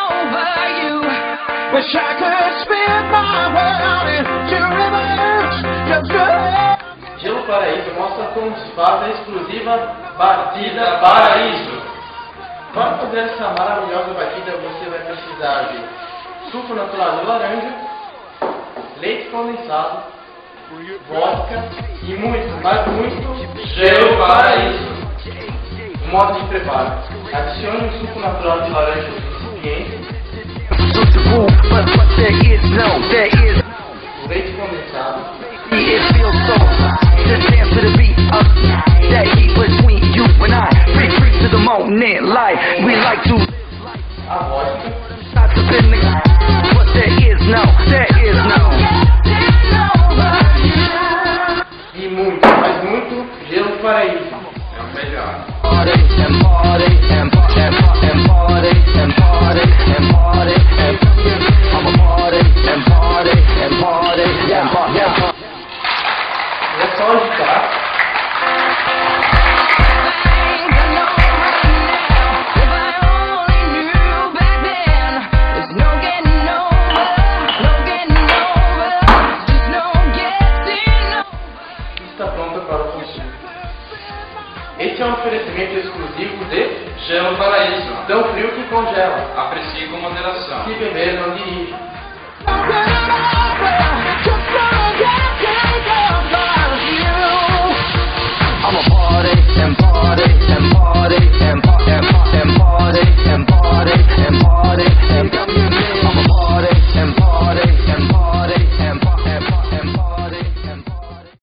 over you. Wish I could spin my world into reverse. Just Gelo Paraíso mostra como se faz a exclusiva Batida Paraíso. Para fazer essa maravilhosa batida, você vai precisar de suco natural de laranja, leite condensado, vodka e muito, mas muito Gelo Paraíso. O modo de preparo: adicione o suco natural de laranja no recipiente, o leite condensado, a vodka e muito, mas muito Gelo Paraíso. É o melhor. É só agitar. Está pronta para o consumo. Este é um oferecimento exclusivo de Gelo Paraíso. tão frio que congela. Aprecie com moderação. Se beber, não dirige. I'm a party and party and party and party and party and party and party.